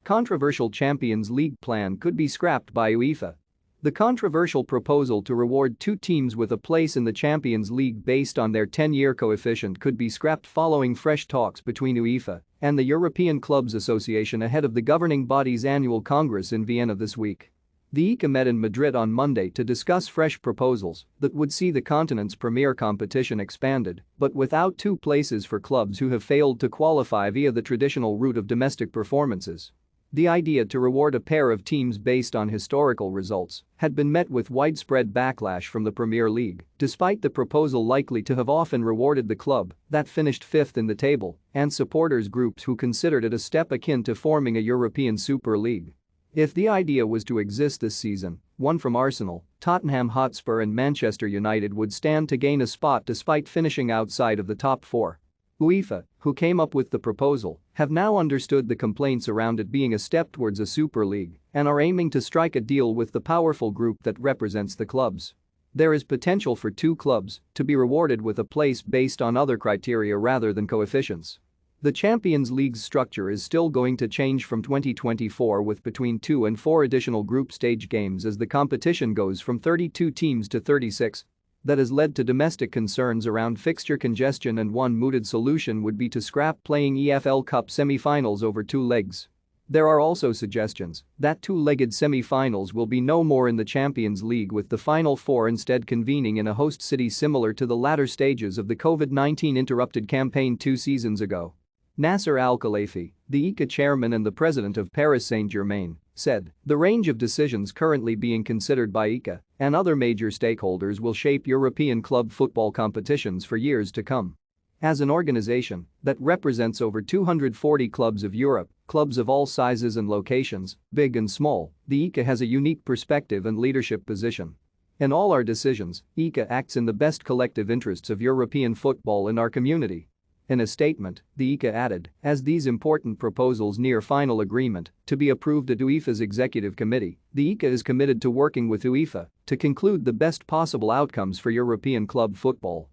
Controversial Champions League plan could be scrapped by UEFA. The controversial proposal to reward two teams with a place in the Champions League based on their 10-year coefficient could be scrapped following fresh talks between UEFA and the European Clubs Association ahead of the governing body's annual congress in Vienna this week. The ICA met in Madrid on Monday to discuss fresh proposals that would see the continent's premier competition expanded, but without two places for clubs who have failed to qualify via the traditional route of domestic performances. The idea to reward a pair of teams based on historical results had been met with widespread backlash from the Premier League, despite the proposal likely to have often rewarded the club that finished fifth in the table and supporters groups who considered it a step akin to forming a European Super League. If the idea was to exist this season, one from Arsenal, Tottenham Hotspur and Manchester United would stand to gain a spot despite finishing outside of the top four. UEFA, who came up with the proposal, have now understood the complaints around it being a step towards a Super League and are aiming to strike a deal with the powerful group that represents the clubs. There is potential for two clubs to be rewarded with a place based on other criteria rather than coefficients. The Champions League's structure is still going to change from 2024 with between 2 and 4 additional group stage games as the competition goes from 32 teams to 36. That has led to domestic concerns around fixture congestion, and one mooted solution would be to scrap playing EFL Cup semi-finals over 2 legs. There are also suggestions that 2-legged semi-finals will be no more in the Champions League, with the Final Four instead convening in a host city similar to the latter stages of the COVID-19 interrupted campaign 2 seasons ago. Nasser Al-Khelaifi, the ICA chairman and the president of Paris Saint-Germain, said, "The range of decisions currently being considered by ICA and other major stakeholders will shape European club football competitions for years to come." As an organization that represents over 240 clubs of Europe, clubs of all sizes and locations, big and small, the ICA has a unique perspective and leadership position. In all our decisions, ICA acts in the best collective interests of European football and our community. In a statement, the ICA added, as these important proposals near final agreement to be approved at UEFA's executive committee, the ICA is committed to working with UEFA to conclude the best possible outcomes for European club football.